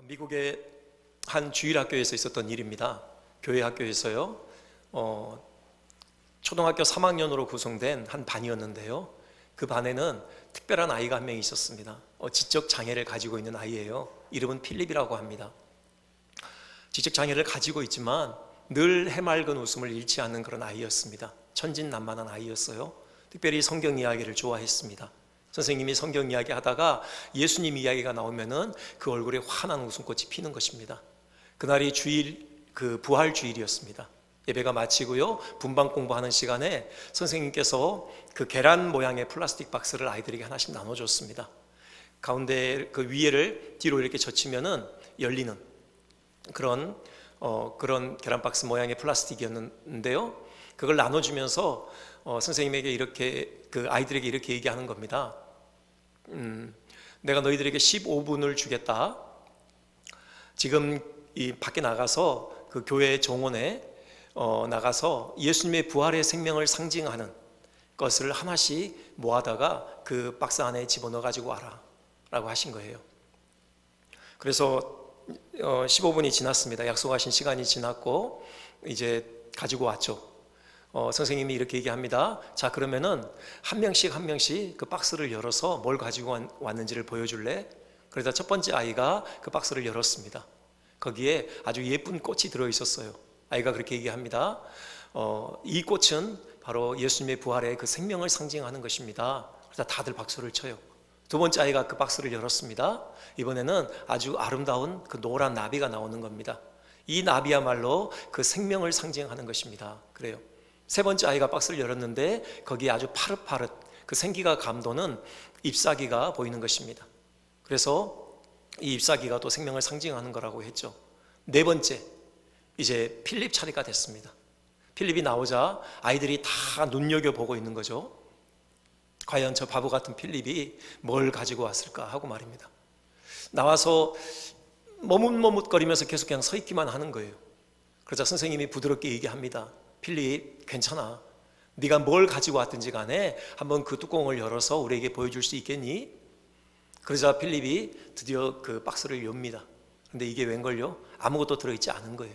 미국의 한 주일학교에서 있었던 일입니다. 교회 학교에서요. 초등학교 3학년으로 구성된 한 반이었는데요. 그 반에는 특별한 아이가 한 명 있었습니다. 지적 장애를 가지고 있는 아이예요. 이름은 필립이라고 합니다. 지적 장애를 가지고 있지만 늘 해맑은 웃음을 잃지 않는 그런 아이였습니다. 천진난만한 아이였어요. 특별히 성경 이야기를 좋아했습니다. 선생님이 성경 이야기 하다가 예수님 이야기가 나오면은 그 얼굴에 환한 웃음꽃이 피는 것입니다. 그날이 부활 주일이었습니다. 예배가 마치고요, 분방 공부하는 시간에 선생님께서 그 계란 모양의 플라스틱 박스를 아이들에게 하나씩 나눠줬습니다. 가운데 그 위에를 뒤로 이렇게 젖히면은 열리는 그런 계란 박스 모양의 플라스틱이었는데요. 그걸 나눠주면서 선생님에게 이렇게 그 아이들에게 이렇게 얘기하는 겁니다. 내가 너희들에게 15분을 주겠다. 지금 이 밖에 나가서 그 교회 정원에 나가서 예수님의 부활의 생명을 상징하는 것을 하나씩 모아다가 그 박스 안에 집어넣어 가지고 와라 라고 하신 거예요. 그래서 15분이 지났습니다. 약속하신 시간이 지났고 이제 가지고 왔죠. 선생님이 이렇게 얘기합니다. 자, 그러면은 한 명씩 그 박스를 열어서 뭘 가지고 왔는지를 보여줄래? 그러다 첫 번째 아이가 그 박스를 열었습니다. 거기에 아주 예쁜 꽃이 들어있었어요. 아이가 그렇게 얘기합니다. 이 꽃은 바로 예수님의 부활의 그 생명을 상징하는 것입니다. 그래서 다들 박수를 쳐요. 두 번째 아이가 그 박스를 열었습니다. 이번에는 아주 아름다운 그 노란 나비가 나오는 겁니다. 이 나비야말로 그 생명을 상징하는 것입니다. 그래요. 세 번째 아이가 박스를 열었는데 거기에 아주 파릇파릇 그 생기가 감도는 잎사귀가 보이는 것입니다. 그래서 이 잎사귀가 또 생명을 상징하는 거라고 했죠. 네 번째, 이제 필립 차례가 됐습니다. 필립이 나오자 아이들이 다 눈여겨보고 있는 거죠. 과연 저 바보 같은 필립이 뭘 가지고 왔을까 하고 말입니다. 나와서 머뭇머뭇거리면서 계속 그냥 서 있기만 하는 거예요. 그러자 선생님이 부드럽게 얘기합니다. 필립, 괜찮아. 네가 뭘 가지고 왔든지 간에 한번 그 뚜껑을 열어서 우리에게 보여줄 수 있겠니? 그러자 필립이 드디어 그 박스를 엽니다. 근데 이게 웬걸요? 아무것도 들어있지 않은 거예요.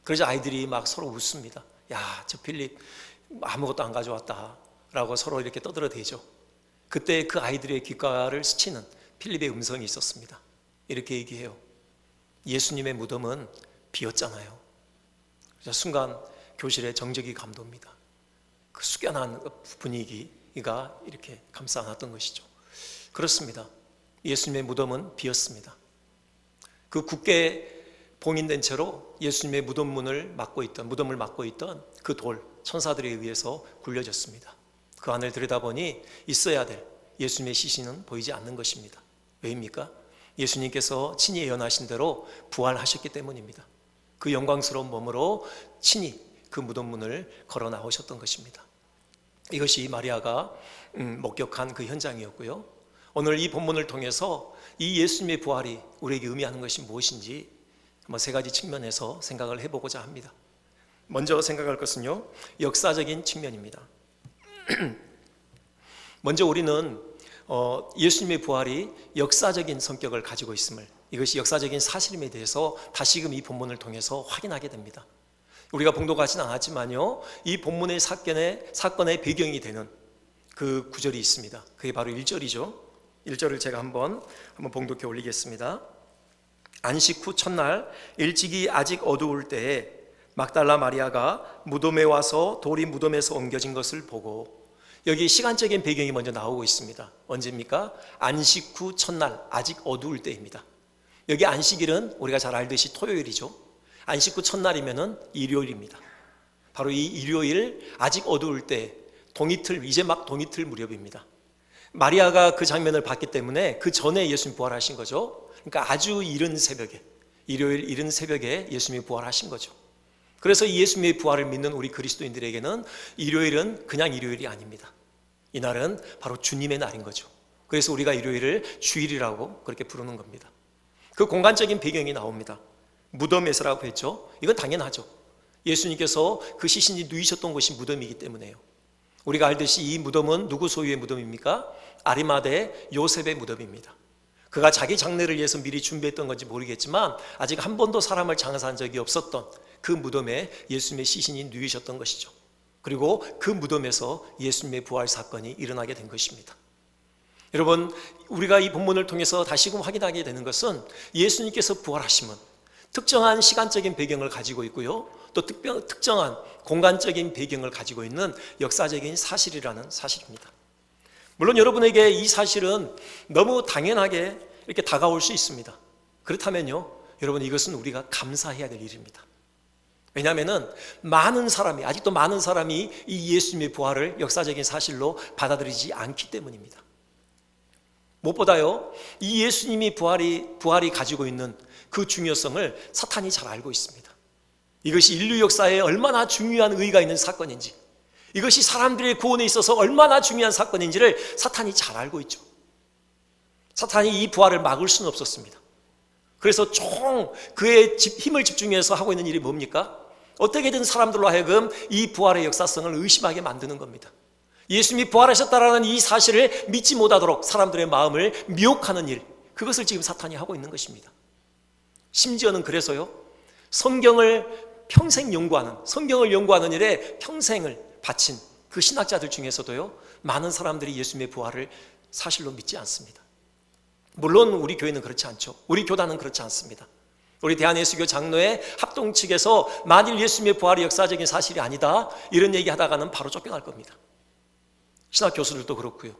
그러자 아이들이 막 서로 웃습니다. 야, 저 필립 아무것도 안 가져왔다 라고 서로 이렇게 떠들어대죠. 그때 그 아이들의 귓가를 스치는 필립의 음성이 있었습니다. 이렇게 얘기해요. 예수님의 무덤은 비었잖아요. 그래서 순간 교실에 정적이 감돕니다. 그 숙연한 분위기가 이렇게 감싸 안았던 것이죠. 그렇습니다. 예수님의 무덤은 비었습니다. 그 굳게 봉인된 채로 예수님의 무덤을 막고 있던 그 돌, 천사들에 의해서 굴려졌습니다. 그 안을 들여다보니 있어야 될 예수님의 시신은 보이지 않는 것입니다. 왜입니까? 예수님께서 친히 예언하신 대로 부활하셨기 때문입니다. 그 영광스러운 몸으로 친히 그 무덤문을 걸어 나오셨던 것입니다. 이것이 마리아가 목격한 그 현장이었고요. 오늘 이 본문을 통해서 이 예수님의 부활이 우리에게 의미하는 것이 무엇인지 한번 세 가지 측면에서 생각을 해보고자 합니다. 먼저 생각할 것은요, 역사적인 측면입니다. 먼저 우리는 예수님의 부활이 역사적인 성격을 가지고 있음을, 이것이 역사적인 사실임에 대해서 다시금 이 본문을 통해서 확인하게 됩니다. 우리가 봉독하진 않았지만요, 이 본문의 사건의 배경이 되는 그 구절이 있습니다. 그게 바로 1절이죠. 1절을 제가 한번 봉독해 올리겠습니다. 안식 후 첫날 일찍이 아직 어두울 때에 막달라 마리아가 무덤에 와서 돌이 무덤에서 옮겨진 것을 보고, 여기 시간적인 배경이 먼저 나오고 있습니다. 언제입니까? 안식 후 첫날 아직 어두울 때입니다. 여기 안식일은 우리가 잘 알듯이 토요일이죠. 안식 후 첫날이면은 일요일입니다. 바로 이 일요일 아직 어두울 때 이제 막 동이틀 무렵입니다. 마리아가 그 장면을 봤기 때문에 그 전에 예수님 부활하신 거죠. 그러니까 아주 이른 새벽에, 일요일 이른 새벽에 예수님이 부활하신 거죠. 그래서 이 예수님의 부활을 믿는 우리 그리스도인들에게는 일요일은 그냥 일요일이 아닙니다. 이날은 바로 주님의 날인 거죠. 그래서 우리가 일요일을 주일이라고 그렇게 부르는 겁니다. 그 공간적인 배경이 나옵니다. 무덤에서라고 했죠. 이건 당연하죠. 예수님께서 그 시신이 누이셨던 곳이 무덤이기 때문에요. 우리가 알듯이 이 무덤은 누구 소유의 무덤입니까? 아리마대 요셉의 무덤입니다. 그가 자기 장례를 위해서 미리 준비했던 건지 모르겠지만 아직 한 번도 사람을 장사한 적이 없었던 그 무덤에 예수님의 시신이 누이셨던 것이죠. 그리고 그 무덤에서 예수님의 부활 사건이 일어나게 된 것입니다. 여러분, 우리가 이 본문을 통해서 다시금 확인하게 되는 것은 예수님께서 부활하심은 특정한 시간적인 배경을 가지고 있고요, 또 특정한 공간적인 배경을 가지고 있는 역사적인 사실이라는 사실입니다. 물론 여러분에게 이 사실은 너무 당연하게 이렇게 다가올 수 있습니다. 그렇다면요, 여러분, 이것은 우리가 감사해야 될 일입니다. 왜냐하면 아직도 많은 사람이 이 예수님의 부활을 역사적인 사실로 받아들이지 않기 때문입니다. 무엇보다요, 이 예수님이 부활이 가지고 있는 그 중요성을 사탄이 잘 알고 있습니다. 이것이 인류 역사에 얼마나 중요한 의의가 있는 사건인지, 이것이 사람들의 구원에 있어서 얼마나 중요한 사건인지를 사탄이 잘 알고 있죠. 사탄이 이 부활을 막을 수는 없었습니다. 그래서 총 그의 힘을 집중해서 하고 있는 일이 뭡니까? 어떻게든 사람들로 하여금 이 부활의 역사성을 의심하게 만드는 겁니다. 예수님이 부활하셨다라는 이 사실을 믿지 못하도록 사람들의 마음을 미혹하는 일, 그것을 지금 사탄이 하고 있는 것입니다. 심지어는 그래서요, 성경을 연구하는 일에 평생을 바친 그 신학자들 중에서도요, 많은 사람들이 예수님의 부활을 사실로 믿지 않습니다. 물론 우리 교회는 그렇지 않죠. 우리 교단은 그렇지 않습니다. 우리 대한예수교 장로회 합동 측에서 만일 예수님의 부활이 역사적인 사실이 아니다, 이런 얘기하다가는 바로 쫓겨날 겁니다. 신학 교수들도 그렇고요.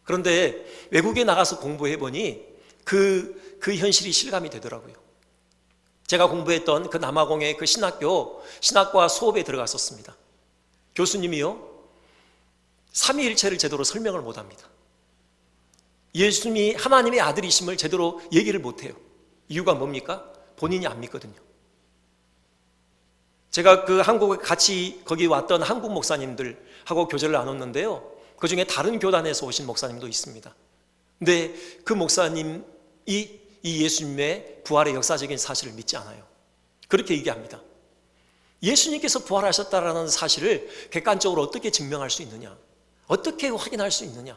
그런데 외국에 나가서 공부해보니 그 현실이 실감이 되더라고요. 제가 공부했던 그 남아공의 그 신학과 수업에 들어갔었습니다. 교수님이요, 삼위일체를 제대로 설명을 못합니다. 예수님이 하나님의 아들이심을 제대로 얘기를 못해요. 이유가 뭡니까? 본인이 안 믿거든요. 제가 그 한국에 같이 거기 왔던 한국 목사님들하고 교제를 나눴는데요, 그 중에 다른 교단에서 오신 목사님도 있습니다. 근데 그 목사님이 이 예수님의 부활의 역사적인 사실을 믿지 않아요. 그렇게 얘기합니다. 예수님께서 부활하셨다라는 사실을 객관적으로 어떻게 증명할 수 있느냐, 어떻게 확인할 수 있느냐.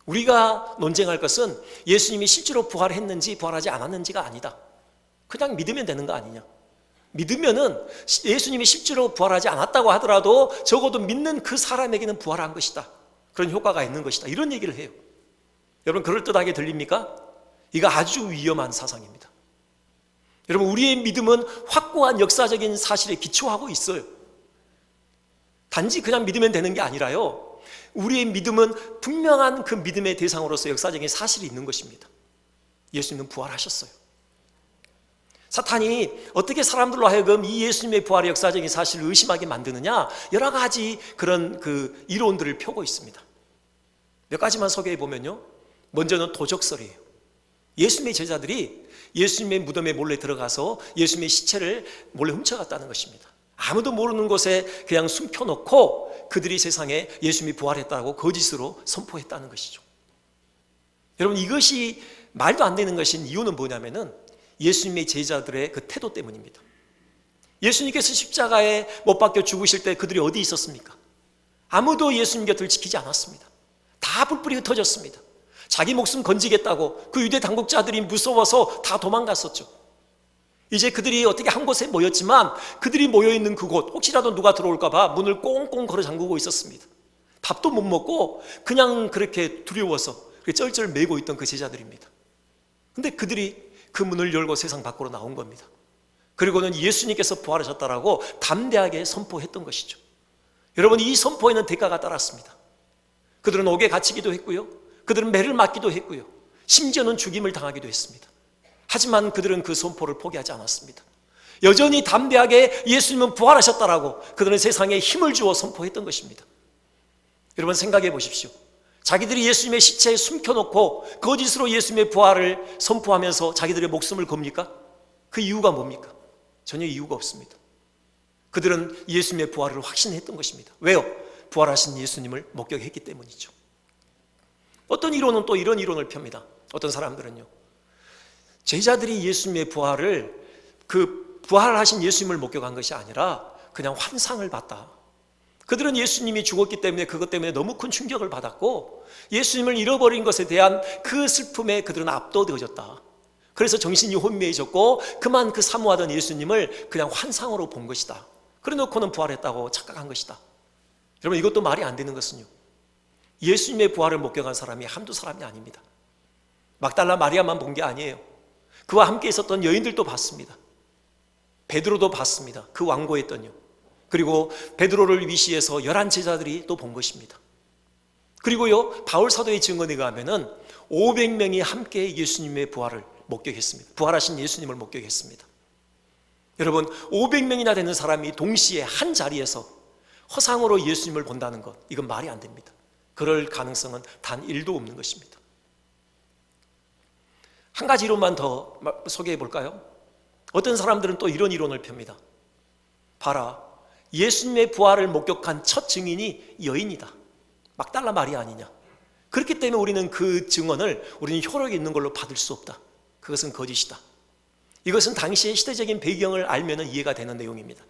우리가 논쟁할 것은 예수님이 실제로 부활했는지 부활하지 않았는지가 아니다. 그냥 믿으면 되는 거 아니냐. 믿으면은 예수님이 실제로 부활하지 않았다고 하더라도 적어도 믿는 그 사람에게는 부활한 것이다, 그런 효과가 있는 것이다, 이런 얘기를 해요. 여러분, 그럴듯하게 들립니까? 이거 아주 위험한 사상입니다. 여러분, 우리의 믿음은 확고한 역사적인 사실에 기초하고 있어요. 단지 그냥 믿으면 되는 게 아니라요, 우리의 믿음은 분명한 그 믿음의 대상으로서 역사적인 사실이 있는 것입니다. 예수님은 부활하셨어요. 사탄이 어떻게 사람들로 하여금 이 예수님의 부활의 역사적인 사실을 의심하게 만드느냐, 여러 가지 그런 그 이론들을 펴고 있습니다. 몇 가지만 소개해 보면요, 먼저는 도적설이에요. 예수님의 제자들이 예수님의 무덤에 몰래 들어가서 예수님의 시체를 몰래 훔쳐갔다는 것입니다. 아무도 모르는 곳에 그냥 숨겨놓고 그들이 세상에 예수님이 부활했다고 거짓으로 선포했다는 것이죠. 여러분, 이것이 말도 안 되는 것인 이유는 뭐냐면은 예수님의 제자들의 그 태도 때문입니다. 예수님께서 십자가에 못 박혀 죽으실 때 그들이 어디 있었습니까? 아무도 예수님 곁을 지키지 않았습니다. 다 뿔뿔이 흩어졌습니다. 자기 목숨 건지겠다고 그 유대 당국자들이 무서워서 다 도망갔었죠. 이제 그들이 어떻게 한 곳에 모였지만 그들이 모여있는 그곳, 혹시라도 누가 들어올까 봐 문을 꽁꽁 걸어 잠그고 있었습니다. 밥도 못 먹고 그냥 그렇게 두려워서 쩔쩔 매고 있던 그 제자들입니다. 근데 그들이 그 문을 열고 세상 밖으로 나온 겁니다. 그리고는 예수님께서 부활하셨다라고 담대하게 선포했던 것이죠. 여러분, 이 선포에는 대가가 따랐습니다. 그들은 옥에 갇히기도 했고요, 그들은 매를 맞기도 했고요, 심지어는 죽임을 당하기도 했습니다. 하지만 그들은 그 선포를 포기하지 않았습니다. 여전히 담대하게 예수님은 부활하셨다라고 그들은 세상에 힘을 주어 선포했던 것입니다. 여러분, 생각해 보십시오. 자기들이 예수님의 시체에 숨겨놓고 거짓으로 예수님의 부활을 선포하면서 자기들의 목숨을 겁니까? 그 이유가 뭡니까? 전혀 이유가 없습니다. 그들은 예수님의 부활을 확신했던 것입니다. 왜요? 부활하신 예수님을 목격했기 때문이죠. 어떤 이론은 또 이런 이론을 펴니다. 어떤 사람들은요, 제자들이 예수님의 부활을, 그 부활하신 예수님을 목격한 것이 아니라 그냥 환상을 봤다, 그들은 예수님이 죽었기 때문에 그것 때문에 너무 큰 충격을 받았고 예수님을 잃어버린 것에 대한 그 슬픔에 그들은 압도되어졌다. 그래서 정신이 혼미해졌고 그만 그 사모하던 예수님을 그냥 환상으로 본 것이다. 그래 놓고는 부활했다고 착각한 것이다. 여러분, 이것도 말이 안 되는 것은요, 예수님의 부활을 목격한 사람이 한두 사람이 아닙니다. 막달라 마리아만 본 게 아니에요. 그와 함께 있었던 여인들도 봤습니다. 베드로도 봤습니다. 그 왕고했던요. 그리고 베드로를 위시해서 11 제자들이 또 본 것입니다. 그리고요, 바울 사도의 증언에 의하면은 500명이 함께 예수님의 부활을 목격했습니다. 부활하신 예수님을 목격했습니다. 여러분, 500명이나 되는 사람이 동시에 한 자리에서 허상으로 예수님을 본다는 것, 이건 말이 안 됩니다. 그럴 가능성은 단 1도 없는 것입니다. 한 가지 이론만 더 소개해 볼까요? 어떤 사람들은 또 이런 이론을 펴니다. 봐라, 예수님의 부활을 목격한 첫 증인이 여인이다. 막달라 마리아 아니냐. 그렇기 때문에 우리는 그 증언을 우리는 효력이 있는 걸로 받을 수 없다. 그것은 거짓이다. 이것은 당시의 시대적인 배경을 알면 이해가 되는 내용입니다.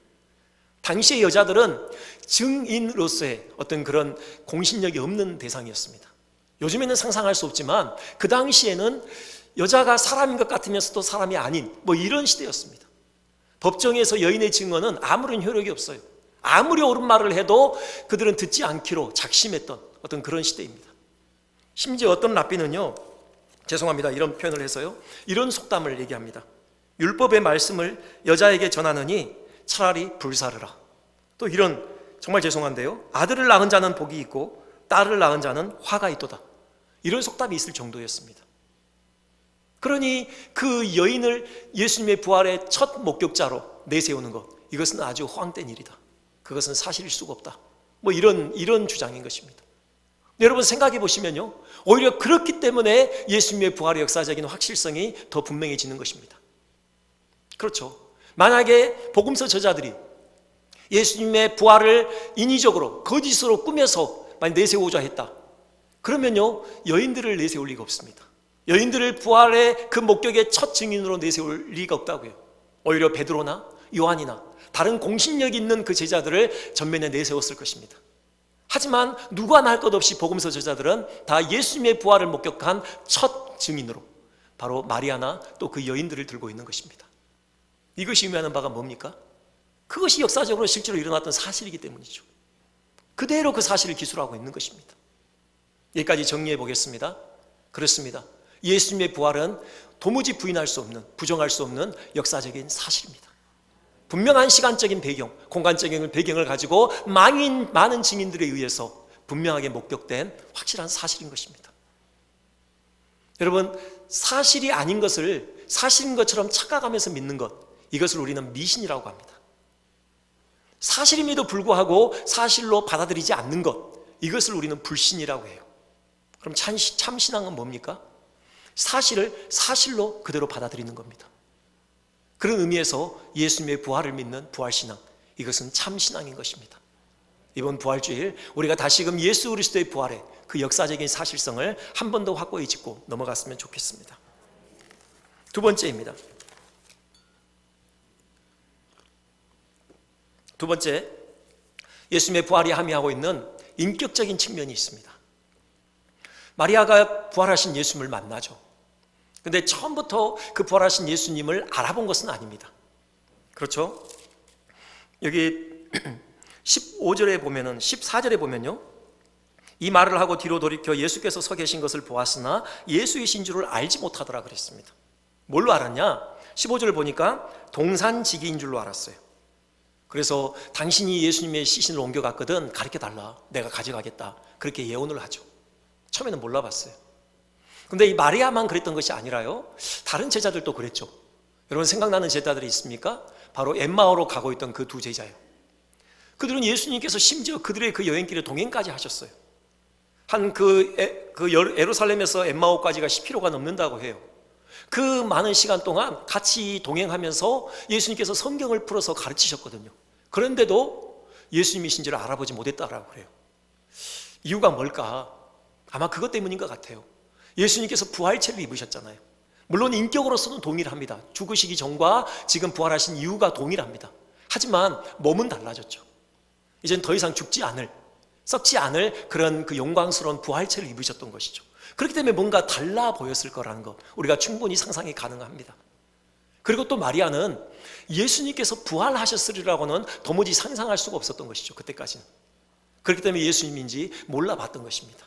당시의 여자들은 증인으로서의 어떤 그런 공신력이 없는 대상이었습니다. 요즘에는 상상할 수 없지만 그 당시에는 여자가 사람인 것 같으면서도 사람이 아닌 이런 시대였습니다. 법정에서 여인의 증언은 아무런 효력이 없어요. 아무리 옳은 말을 해도 그들은 듣지 않기로 작심했던 어떤 그런 시대입니다. 심지어 어떤 랍비는요, 죄송합니다, 이런 표현을 해서요, 이런 속담을 얘기합니다. 율법의 말씀을 여자에게 전하느니 차라리 불사르라. 또 이런, 정말 죄송한데요, 아들을 낳은 자는 복이 있고 딸을 낳은 자는 화가 있도다. 이런 속담이 있을 정도였습니다. 그러니 그 여인을 예수님의 부활의 첫 목격자로 내세우는 것, 이것은 아주 허황된 일이다. 그것은 사실일 수가 없다. 이런 주장인 것입니다. 여러분, 생각해 보시면요, 오히려 그렇기 때문에 예수님의 부활의 역사적인 확실성이 더 분명해지는 것입니다. 그렇죠. 만약에 복음서 저자들이 예수님의 부활을 인위적으로 거짓으로 꾸며서 만약 내세우고자 했다, 그러면요, 여인들을 내세울 리가 없습니다. 여인들을 부활의 그 목격의 첫 증인으로 내세울 리가 없다고요. 오히려 베드로나 요한이나 다른 공신력 있는 그 제자들을 전면에 내세웠을 것입니다. 하지만 누구 하나 할 것 없이 복음서 저자들은 다 예수님의 부활을 목격한 첫 증인으로 바로 마리아나 또 그 여인들을 들고 있는 것입니다. 이것이 의미하는 바가 뭡니까? 그것이 역사적으로 실제로 일어났던 사실이기 때문이죠. 그대로 그 사실을 기술하고 있는 것입니다. 여기까지 정리해 보겠습니다. 그렇습니다. 예수님의 부활은 도무지 부인할 수 없는, 부정할 수 없는 역사적인 사실입니다. 분명한 시간적인 배경, 공간적인 배경을 가지고 많은 증인들에 의해서 분명하게 목격된 확실한 사실인 것입니다. 여러분, 사실이 아닌 것을 사실인 것처럼 착각하면서 믿는 것, 이것을 우리는 미신이라고 합니다. 사실임에도 불구하고 사실로 받아들이지 않는 것, 이것을 우리는 불신이라고 해요. 그럼 참신앙은 뭡니까? 사실을 사실로 그대로 받아들이는 겁니다. 그런 의미에서 예수님의 부활을 믿는 부활신앙, 이것은 참신앙인 것입니다. 이번 부활주일 우리가 다시금 예수 그리스도의 부활의 그 역사적인 사실성을 한 번 더 확고히 짚고 넘어갔으면 좋겠습니다. 두 번째입니다. 두 번째, 예수님의 부활이 함의하고 있는 인격적인 측면이 있습니다. 마리아가 부활하신 예수님을 만나죠. 그런데 처음부터 그 부활하신 예수님을 알아본 것은 아닙니다. 그렇죠? 여기 15절에 보면은, 14절에 보면요, 이 말을 하고 뒤로 돌이켜 예수께서 서 계신 것을 보았으나 예수이신 줄을 알지 못하더라 그랬습니다. 뭘로 알았냐? 15절을 보니까 동산지기인 줄로 알았어요. 그래서 당신이 예수님의 시신을 옮겨갔거든, 가르쳐달라, 내가 가져가겠다, 그렇게 예언을 하죠. 처음에는 몰라봤어요. 근데 이 마리아만 그랬던 것이 아니라요, 다른 제자들도 그랬죠. 여러분, 생각나는 제자들이 있습니까? 바로 엠마오로 가고 있던 그 두 제자예요. 그들은 예수님께서 심지어 그들의 그 여행길에 동행까지 하셨어요. 한 예루살렘에서 엠마오까지가 10km가 넘는다고 해요. 그 많은 시간 동안 같이 동행하면서 예수님께서 성경을 풀어서 가르치셨거든요. 그런데도 예수님이신 줄 알아보지 못했다라고 그래요. 이유가 뭘까? 아마 그것 때문인 것 같아요. 예수님께서 부활체를 입으셨잖아요. 물론 인격으로서는 동일합니다. 죽으시기 전과 지금 부활하신 이유가 동일합니다. 하지만 몸은 달라졌죠. 이젠 더 이상 죽지 않을, 썩지 않을 그런 그 영광스러운 부활체를 입으셨던 것이죠. 그렇기 때문에 뭔가 달라 보였을 거라는 것, 우리가 충분히 상상이 가능합니다. 그리고 또 마리아는 예수님께서 부활하셨으리라고는 도무지 상상할 수가 없었던 것이죠. 그때까지는. 그렇기 때문에 예수님인지 몰라봤던 것입니다.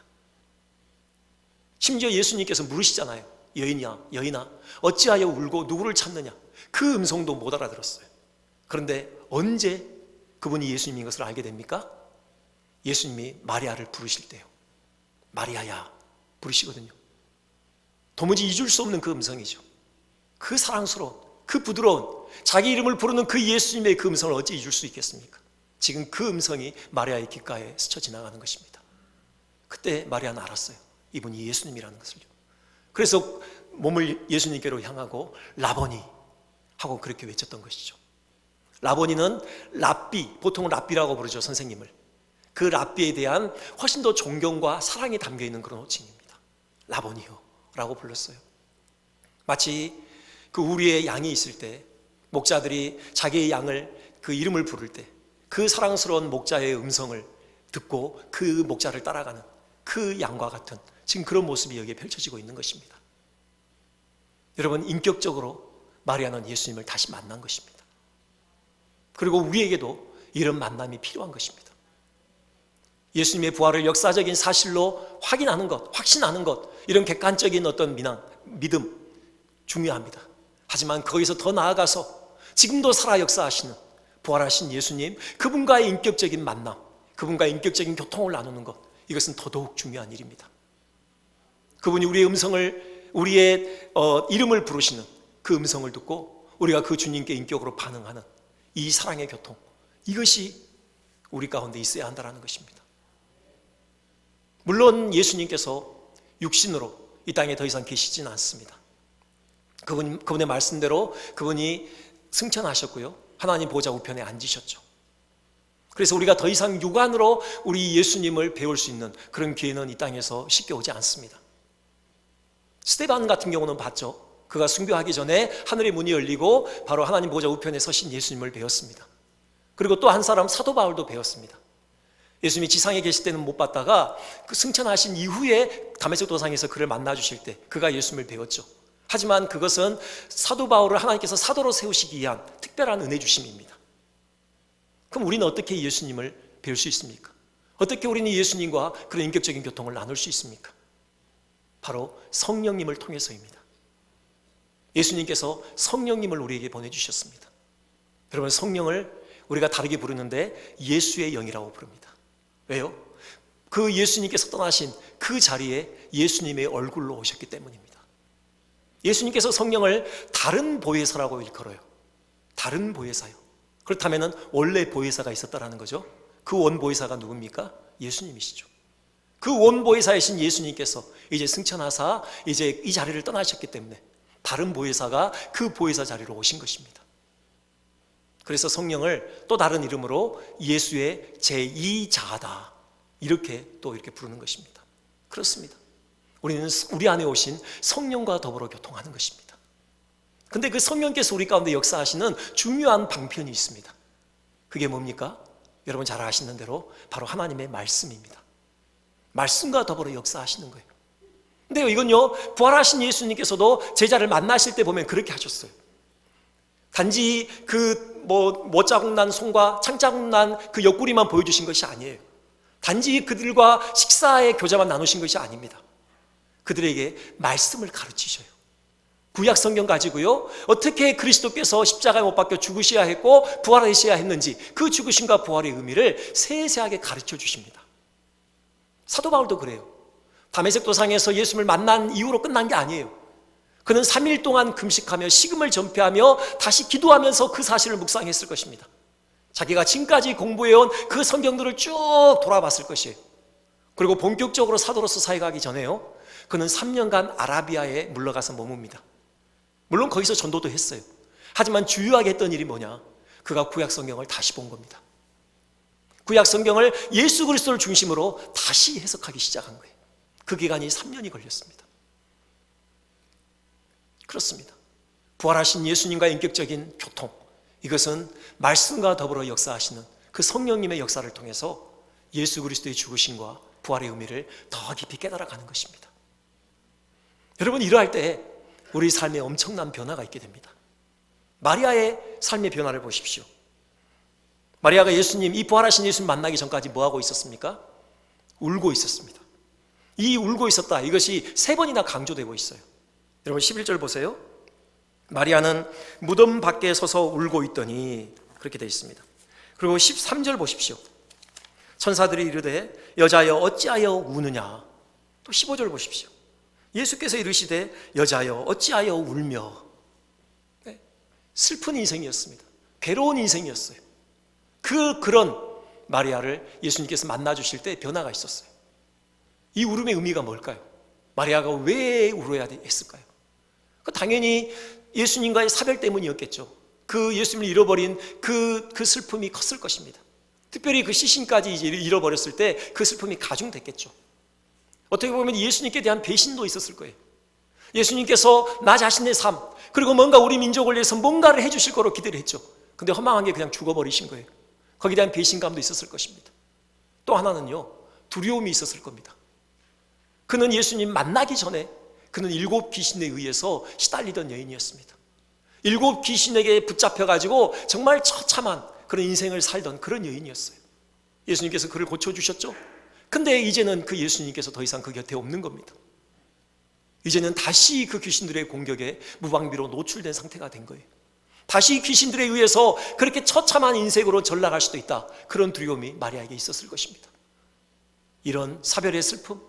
심지어 예수님께서 물으시잖아요. 여인아 어찌하여 울고 누구를 찾느냐. 그 음성도 못 알아들었어요. 그런데 언제 그분이 예수님인 것을 알게 됩니까? 예수님이 마리아를 부르실 때요. 마리아야 부르시거든요. 도무지 잊을 수 없는 그 음성이죠. 그 사랑스러운, 그 부드러운, 자기 이름을 부르는 그 예수님의 그 음성을 어찌 잊을 수 있겠습니까? 지금 그 음성이 마리아의 귓가에 스쳐 지나가는 것입니다. 그때 마리아는 알았어요. 이분이 예수님이라는 것을요. 그래서 몸을 예수님께로 향하고 라보니 하고 그렇게 외쳤던 것이죠. 라보니는 랍비, 보통 랍비라고 부르죠, 선생님을. 그 랍비에 대한 훨씬 더 존경과 사랑이 담겨있는 그런 호칭입니다. 라보니요 라고 불렀어요. 마치 그 우리의 양이 있을 때 목자들이 자기의 양을 그 이름을 부를 때 그 사랑스러운 목자의 음성을 듣고 그 목자를 따라가는 그 양과 같은 지금 그런 모습이 여기에 펼쳐지고 있는 것입니다. 여러분, 인격적으로 마리아는 예수님을 다시 만난 것입니다. 그리고 우리에게도 이런 만남이 필요한 것입니다. 예수님의 부활을 역사적인 사실로 확인하는 것, 확신하는 것, 이런 객관적인 어떤 믿음 중요합니다. 하지만 거기서 더 나아가서 지금도 살아 역사하시는 부활하신 예수님, 그분과의 인격적인 만남, 그분과의 인격적인 교통을 나누는 것, 이것은 더더욱 중요한 일입니다. 그분이 우리의 음성을, 우리의 이름을 부르시는 그 음성을 듣고 우리가 그 주님께 인격으로 반응하는 이 사랑의 교통, 이것이 우리 가운데 있어야 한다는 것입니다. 물론 예수님께서 육신으로 이 땅에 더 이상 계시지는 않습니다. 그분의 말씀대로 그분이 승천하셨고요, 하나님 보좌 우편에 앉으셨죠. 그래서 우리가 더 이상 육안으로 우리 예수님을 배울 수 있는 그런 기회는 이 땅에서 쉽게 오지 않습니다. 스데반 같은 경우는 봤죠. 그가 순교하기 전에 하늘의 문이 열리고 바로 하나님 보좌 우편에 서신 예수님을 배웠습니다. 그리고 또 한 사람 사도 바울도 배웠습니다. 예수님이 지상에 계실 때는 못 봤다가 그 승천하신 이후에 다메섹 도상에서 그를 만나 주실 때 그가 예수님을 배웠죠. 하지만 그것은 사도 바울을 하나님께서 사도로 세우시기 위한 특별한 은혜 주심입니다. 그럼 우리는 어떻게 예수님을 배울 수 있습니까? 어떻게 우리는 예수님과 그런 인격적인 교통을 나눌 수 있습니까? 바로 성령님을 통해서입니다. 예수님께서 성령님을 우리에게 보내주셨습니다. 여러분, 성령을 우리가 다르게 부르는데 예수의 영이라고 부릅니다. 왜요? 그 예수님께서 떠나신 그 자리에 예수님의 얼굴로 오셨기 때문입니다. 예수님께서 성령을 다른 보혜사라고 일컬어요. 다른 보혜사요. 그렇다면 원래 보혜사가 있었다라는 거죠. 그 원 보혜사가 누굽니까? 예수님이시죠. 그 원 보혜사이신 예수님께서 이제 승천하사 이제 이 자리를 떠나셨기 때문에 다른 보혜사가 그 보혜사 자리로 오신 것입니다. 그래서 성령을 또 다른 이름으로 예수의 제2자아다, 이렇게 또 이렇게 부르는 것입니다. 그렇습니다. 우리는 우리 안에 오신 성령과 더불어 교통하는 것입니다. 근데 그 성령께서 우리 가운데 역사하시는 중요한 방편이 있습니다. 그게 뭡니까? 여러분 잘 아시는 대로 바로 하나님의 말씀입니다. 말씀과 더불어 역사하시는 거예요. 근데 이건요, 부활하신 예수님께서도 제자를 만나실 때 보면 그렇게 하셨어요. 단지 그 못 자국 난 손과 창 자국 난 그 옆구리만 보여주신 것이 아니에요. 단지 그들과 식사의 교제만 나누신 것이 아닙니다. 그들에게 말씀을 가르치셔요. 구약 성경 가지고요, 어떻게 그리스도께서 십자가에 못 박혀 죽으셔야 했고 부활하셔야 했는지 그 죽으심과 부활의 의미를 세세하게 가르쳐 주십니다. 사도 바울도 그래요. 다메섹 도상에서 예수님을 만난 이후로 끝난 게 아니에요. 그는 3일 동안 금식하며 식음을 전폐하며 다시 기도하면서 그 사실을 묵상했을 것입니다. 자기가 지금까지 공부해온 그 성경들을 쭉 돌아봤을 것이에요. 그리고 본격적으로 사도로서 사역하기 전에요, 그는 3년간 아라비아에 물러가서 머뭅니다. 물론 거기서 전도도 했어요. 하지만 주요하게 했던 일이 뭐냐? 그가 구약 성경을 다시 본 겁니다. 구약 성경을 예수 그리스도를 중심으로 다시 해석하기 시작한 거예요. 그 기간이 3년이 걸렸습니다. 그렇습니다. 부활하신 예수님과의 인격적인 교통, 이것은 말씀과 더불어 역사하시는 그 성령님의 역사를 통해서 예수 그리스도의 죽으심과 부활의 의미를 더 깊이 깨달아가는 것입니다. 여러분, 이러할 때 우리 삶에 엄청난 변화가 있게 됩니다. 마리아의 삶의 변화를 보십시오. 마리아가 이 부활하신 예수님 만나기 전까지 뭐하고 있었습니까? 울고 있었습니다. 이 울고 있었다, 이것이 3번이나 강조되고 있어요. 여러분 11절 보세요. 마리아는 무덤 밖에 서서 울고 있더니, 그렇게 되어 있습니다. 그리고 13절 보십시오. 천사들이 이르되 여자여 어찌하여 우느냐. 또 15절 보십시오. 예수께서 이르시되 여자여 어찌하여 울며. 슬픈 인생이었습니다. 괴로운 인생이었어요. 그런 마리아를 예수님께서 만나주실 때 변화가 있었어요. 이 울음의 의미가 뭘까요? 마리아가 왜 울어야 했을까요? 당연히 예수님과의 사별 때문이었겠죠. 그 예수님을 잃어버린 그 슬픔이 컸을 것입니다. 특별히 그 시신까지 이제 잃어버렸을 때 그 슬픔이 가중됐겠죠. 어떻게 보면 예수님께 대한 배신도 있었을 거예요. 예수님께서 나 자신의 삶, 그리고 뭔가 우리 민족을 위해서 뭔가를 해주실 거로 기대를 했죠. 근데 허망한 게 그냥 죽어버리신 거예요. 거기에 대한 배신감도 있었을 것입니다. 또 하나는요, 두려움이 있었을 겁니다. 그는 예수님 만나기 전에 그는 7 귀신에 의해서 시달리던 여인이었습니다. 7 귀신에게 붙잡혀가지고 정말 처참한 그런 인생을 살던 그런 여인이었어요. 예수님께서 그를 고쳐주셨죠. 근데 이제는 그 예수님께서 더 이상 그 곁에 없는 겁니다. 이제는 다시 그 귀신들의 공격에 무방비로 노출된 상태가 된 거예요. 다시 귀신들에 의해서 그렇게 처참한 인생으로 전락할 수도 있다, 그런 두려움이 마리아에게 있었을 것입니다. 이런 사별의 슬픔,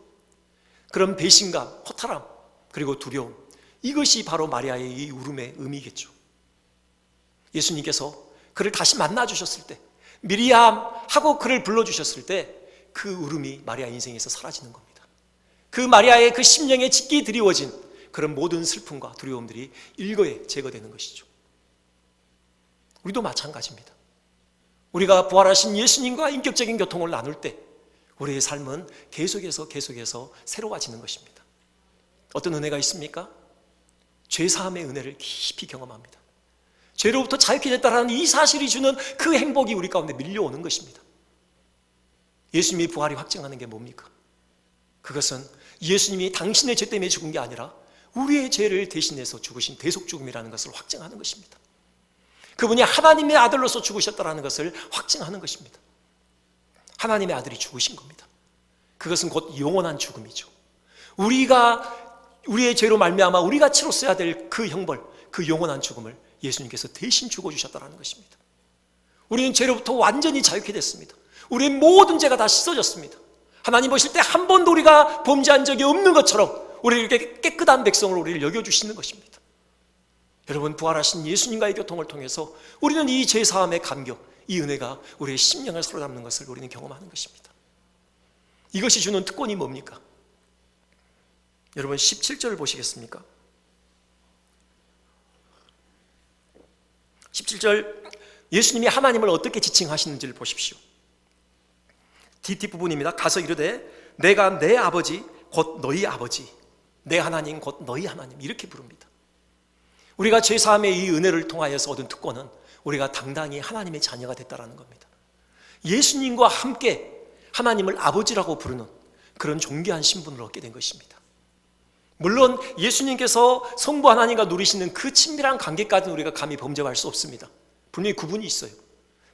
그런 배신감, 허탈함, 그리고 두려움, 이것이 바로 마리아의 이 울음의 의미겠죠. 예수님께서 그를 다시 만나주셨을 때, 미리암 하고 그를 불러주셨을 때 그 울음이 마리아 인생에서 사라지는 겁니다. 그 마리아의 그 심령에 짙게 드리워진 그런 모든 슬픔과 두려움들이 일거에 제거되는 것이죠. 우리도 마찬가지입니다. 우리가 부활하신 예수님과 인격적인 교통을 나눌 때 우리의 삶은 계속해서 새로워지는 것입니다. 어떤 은혜가 있습니까? 죄사함의 은혜를 깊이 경험합니다. 죄로부터 자유케 됐다는 이 사실이 주는 그 행복이 우리 가운데 밀려오는 것입니다. 예수님이 부활이 확증하는 게 뭡니까? 그것은 예수님이 당신의 죄 때문에 죽은 게 아니라 우리의 죄를 대신해서 죽으신 대속 죽음이라는 것을 확증하는 것입니다. 그분이 하나님의 아들로서 죽으셨다는 것을 확증하는 것입니다. 하나님의 아들이 죽으신 겁니다. 그것은 곧 영원한 죽음이죠. 우리의 죄로 말미암아 우리가 치렀어야 될 그 형벌, 그 영원한 죽음을 예수님께서 대신 죽어주셨다는 것입니다. 우리는 죄로부터 완전히 자유케 됐습니다. 우리의 모든 죄가 다 씻어졌습니다. 하나님 보실 때 한 번도 우리가 범죄한 적이 없는 것처럼 우리를 이렇게 깨끗한 백성으로 우리를 여겨주시는 것입니다. 여러분, 부활하신 예수님과의 교통을 통해서 우리는 이 죄사함의 감격, 이 은혜가 우리의 심령을 사로잡는 것을 우리는 경험하는 것입니다. 이것이 주는 특권이 뭡니까? 여러분 17절을 보시겠습니까? 17절, 예수님이 하나님을 어떻게 지칭하시는지를 보십시오. 뒷부분입니다. 가서 이르되 내가 내 아버지 곧 너희 아버지, 내 하나님 곧 너희 하나님, 이렇게 부릅니다. 우리가 죄사함의 이 은혜를 통하여서 얻은 특권은 우리가 당당히 하나님의 자녀가 됐다는 겁니다. 예수님과 함께 하나님을 아버지라고 부르는 그런 존귀한 신분을 얻게 된 것입니다. 물론 예수님께서 성부 하나님과 누리시는 그 친밀한 관계까지는 우리가 감히 범접할 수 없습니다. 분명히 구분이 있어요.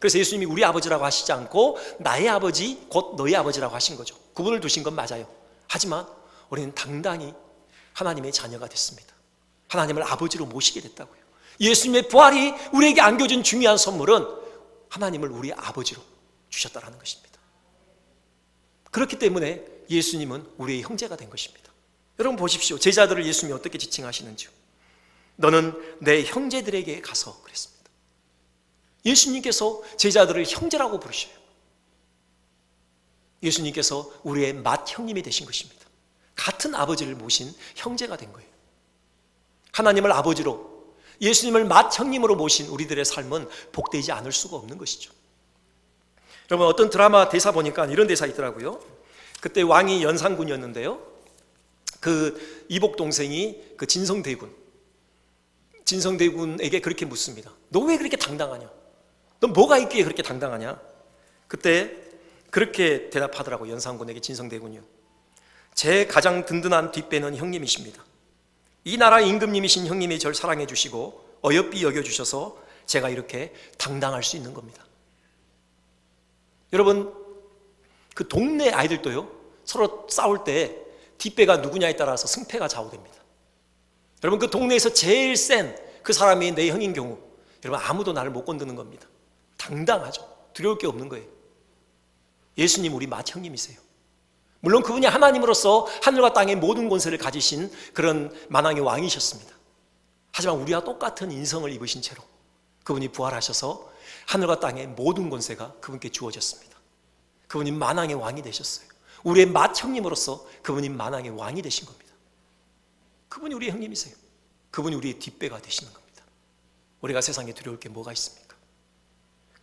그래서 예수님이 우리 아버지라고 하시지 않고 나의 아버지 곧 너희 아버지라고 하신 거죠. 구분을 두신 건 맞아요. 하지만 우리는 당당히 하나님의 자녀가 됐습니다. 하나님을 아버지로 모시게 됐다고요. 예수님의 부활이 우리에게 안겨준 중요한 선물은 하나님을 우리 아버지로 주셨다는 것입니다. 그렇기 때문에 예수님은 우리의 형제가 된 것입니다. 여러분 보십시오. 제자들을 예수님이 어떻게 지칭하시는지요. 너는 내 형제들에게 가서 그랬습니다. 예수님께서 제자들을 형제라고 부르셔요. 예수님께서 우리의 맏형님이 되신 것입니다. 같은 아버지를 모신 형제가 된 거예요. 하나님을 아버지로, 예수님을 맏형님으로 모신 우리들의 삶은 복되지 않을 수가 없는 것이죠. 여러분, 어떤 드라마 대사 보니까 이런 대사 있더라고요. 그때 왕이 연산군이었는데요, 그 이복 동생이 그 진성대군에게 그렇게 묻습니다. 너 왜 그렇게 당당하냐? 너 뭐가 있기에 그렇게 당당하냐? 그때 그렇게 대답하더라고. 연산군에게 진성대군이요, 제 가장 든든한 뒷배는 형님이십니다. 이 나라 임금님이신 형님이 절 사랑해 주시고 어여삐 여겨주셔서 제가 이렇게 당당할 수 있는 겁니다. 여러분, 그 동네 아이들도요, 서로 싸울 때 뒷배가 누구냐에 따라서 승패가 좌우됩니다. 여러분, 그 동네에서 제일 센 그 사람이 내 형인 경우, 여러분, 아무도 나를 못 건드는 겁니다. 당당하죠. 두려울 게 없는 거예요. 예수님 우리 맏 형님이세요. 물론 그분이 하나님으로서 하늘과 땅의 모든 권세를 가지신 그런 만왕의 왕이셨습니다. 하지만 우리와 똑같은 인성을 입으신 채로 그분이 부활하셔서 하늘과 땅의 모든 권세가 그분께 주어졌습니다. 그분이 만왕의 왕이 되셨어요. 우리의 맏 형님으로서 그분이 만왕의 왕이 되신 겁니다. 그분이 우리의 형님이세요. 그분이 우리의 뒷배가 되시는 겁니다. 우리가 세상에 두려울 게 뭐가 있습니까?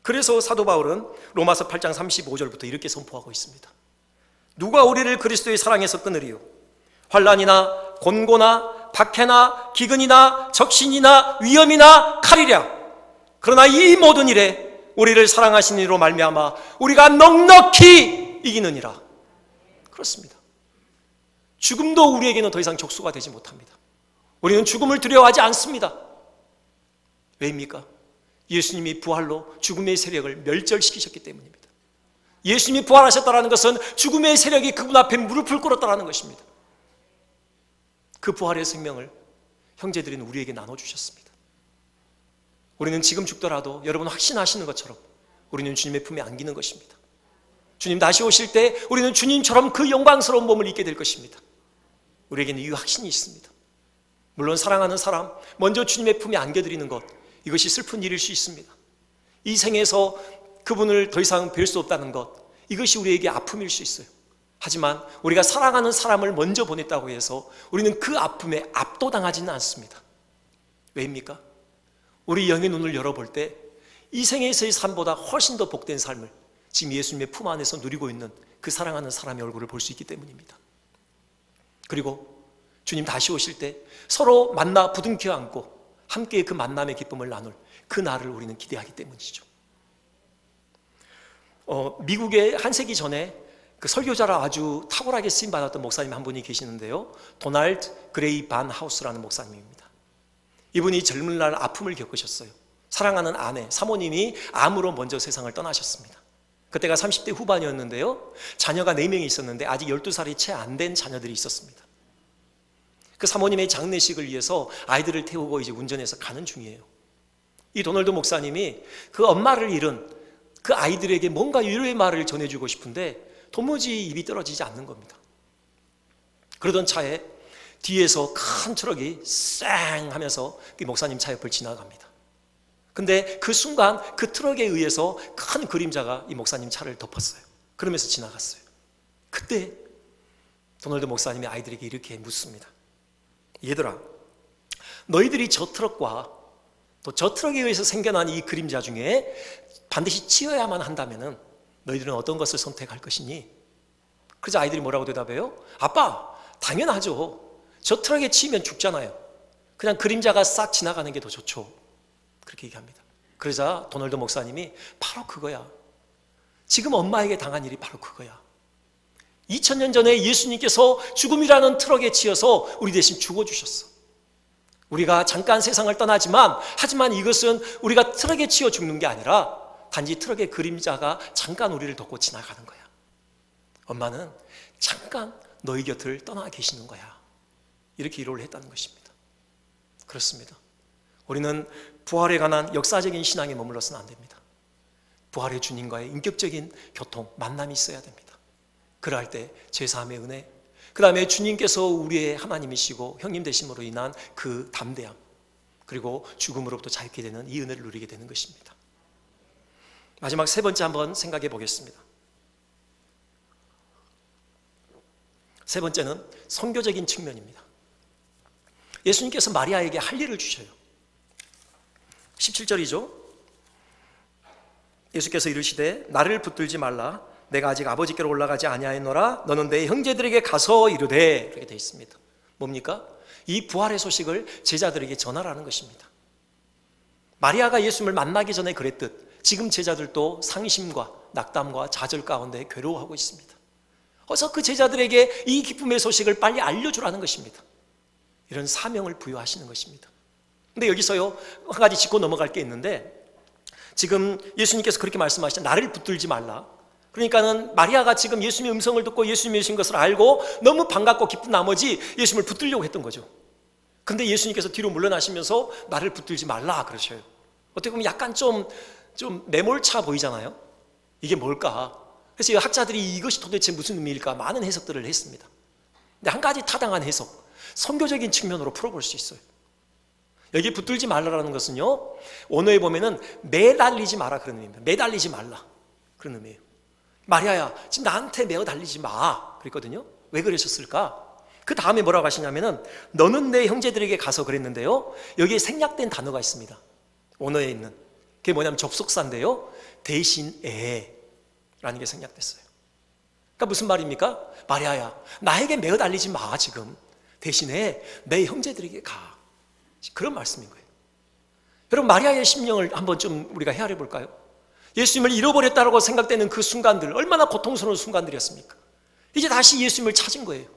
그래서 사도 바울은 로마서 8장 35절부터 이렇게 선포하고 있습니다. 누가 우리를 그리스도의 사랑에서 끊으리요? 환난이나 곤고나 박해나 기근이나 적신이나 위험이나 칼이랴. 그러나 이 모든 일에 우리를 사랑하신 이로 말미암아 우리가 넉넉히 이기느니라. 그렇습니다. 죽음도 우리에게는 더 이상 족수가 되지 못합니다. 우리는 죽음을 두려워하지 않습니다. 왜입니까? 예수님이 부활로 죽음의 세력을 멸절시키셨기 때문입니다. 예수님이 부활하셨다는 것은 죽음의 세력이 그분 앞에 무릎을 꿇었다는 것입니다. 그 부활의 생명을 형제들인 우리에게 나눠주셨습니다. 우리는 지금 죽더라도 여러분 확신하시는 것처럼 우리는 주님의 품에 안기는 것입니다. 주님 다시 오실 때 우리는 주님처럼 그 영광스러운 몸을 입게 될 것입니다. 우리에게는 이 확신이 있습니다. 물론 사랑하는 사람 먼저 주님의 품에 안겨드리는 것, 이것이 슬픈 일일 수 있습니다. 이 생에서 그분을 더 이상 뵐 수 없다는 것, 이것이 우리에게 아픔일 수 있어요. 하지만 우리가 사랑하는 사람을 먼저 보냈다고 해서 우리는 그 아픔에 압도당하지는 않습니다. 왜입니까? 우리 영의 눈을 열어볼 때 이 생에서의 삶보다 훨씬 더 복된 삶을 지금 예수님의 품 안에서 누리고 있는 그 사랑하는 사람의 얼굴을 볼 수 있기 때문입니다. 그리고 주님 다시 오실 때 서로 만나 부둥켜 안고 함께 그 만남의 기쁨을 나눌 그 날을 우리는 기대하기 때문이죠. 미국에 한 세기 전에 그 설교자라 아주 탁월하게 쓰임 받았던 목사님 한 분이 계시는데요, 도널드 그레이 반 하우스라는 목사님입니다. 이분이 젊은 날 아픔을 겪으셨어요. 사랑하는 아내, 사모님이 암으로 먼저 세상을 떠나셨습니다. 그때가 30대 후반이었는데요, 자녀가 4명이 있었는데 아직 12살이 채 안 된 자녀들이 있었습니다. 그 사모님의 장례식을 위해서 아이들을 태우고 이제 운전해서 가는 중이에요. 이 도널드 목사님이 그 엄마를 잃은 그 아이들에게 뭔가 위로의 말을 전해주고 싶은데 도무지 입이 떨어지지 않는 겁니다. 그러던 차에 뒤에서 큰 트럭이 쌩 하면서 그 목사님 차 옆을 지나갑니다. 근데 그 순간 그 트럭에 의해서 큰 그림자가 이 목사님 차를 덮었어요. 그러면서 지나갔어요. 그때 도널드 목사님이 아이들에게 이렇게 묻습니다. 얘들아, 너희들이 저 트럭과 또 저 트럭에 의해서 생겨난 이 그림자 중에 반드시 치여야만 한다면 너희들은 어떤 것을 선택할 것이니? 그래서 아이들이 뭐라고 대답해요? 아빠, 당연하죠. 저 트럭에 치이면 죽잖아요. 그냥 그림자가 싹 지나가는 게 더 좋죠. 그렇게 얘기합니다. 그러자 도널드 목사님이 바로 그거야. 지금 엄마에게 당한 일이 바로 그거야. 2000년 전에 예수님께서 죽음이라는 트럭에 치여서 우리 대신 죽어주셨어. 우리가 잠깐 세상을 떠나지만, 하지만 이것은 우리가 트럭에 치여 죽는 게 아니라 단지 트럭의 그림자가 잠깐 우리를 덮고 지나가는 거야. 엄마는 잠깐 너희 곁을 떠나 계시는 거야. 이렇게 위로를 했다는 것입니다. 그렇습니다. 우리는 부활에 관한 역사적인 신앙에 머물러서는 안 됩니다. 부활의 주님과의 인격적인 교통, 만남이 있어야 됩니다. 그러할 때 제사함의 은혜, 그 다음에 주님께서 우리의 하나님이시고 형님 되심으로 인한 그 담대함, 그리고 죽음으로부터 자유케 되는 이 은혜를 누리게 되는 것입니다. 마지막 세 번째 한번 생각해 보겠습니다. 세 번째는 선교적인 측면입니다. 예수님께서 마리아에게 할 일을 주셔요. 17절이죠. 예수께서 이르시되 나를 붙들지 말라. 내가 아직 아버지께로 올라가지 아니하였노라. 너는 내 형제들에게 가서 이르되. 이렇게 되어 있습니다. 뭡니까? 이 부활의 소식을 제자들에게 전하라는 것입니다. 마리아가 예수님을 만나기 전에 그랬듯 지금 제자들도 상심과 낙담과 좌절 가운데 괴로워하고 있습니다. 어서 그 제자들에게 이 기쁨의 소식을 빨리 알려주라는 것입니다. 이런 사명을 부여하시는 것입니다. 근데 여기서요, 한 가지 짚고 넘어갈 게 있는데, 지금 예수님께서 그렇게 말씀하시죠. 나를 붙들지 말라. 그러니까는 마리아가 지금 예수님의 음성을 듣고 예수님이 오신 것을 알고 너무 반갑고 기쁜 나머지 예수님을 붙들려고 했던 거죠. 근데 예수님께서 뒤로 물러나시면서 나를 붙들지 말라 그러셔요. 어떻게 보면 약간 좀 매몰차 보이잖아요. 이게 뭘까? 그래서 학자들이 이것이 도대체 무슨 의미일까 많은 해석들을 했습니다. 근데 한 가지 타당한 해석, 선교적인 측면으로 풀어볼 수 있어요. 여기 붙들지 말라라는 것은요, 원어에 보면은 매달리지 마라 그런 의미입니다. 매달리지 말라 그런 의미예요. 마리아야, 지금 나한테 매어 달리지 마 그랬거든요. 왜 그러셨을까? 그 다음에 뭐라고 하시냐면은 너는 내 형제들에게 가서 그랬는데요, 여기에 생략된 단어가 있습니다. 원어에 있는 그게 뭐냐면 접속사인데요, 대신에 라는 게 생략됐어요. 그러니까 무슨 말입니까? 마리아야, 나에게 매어 달리지 마. 지금 대신에 내 형제들에게 가. 그런 말씀인 거예요. 여러분, 마리아의 심령을 한번 좀 우리가 헤아려 볼까요? 예수님을 잃어버렸다고 생각되는 그 순간들, 얼마나 고통스러운 순간들이었습니까? 이제 다시 예수님을 찾은 거예요.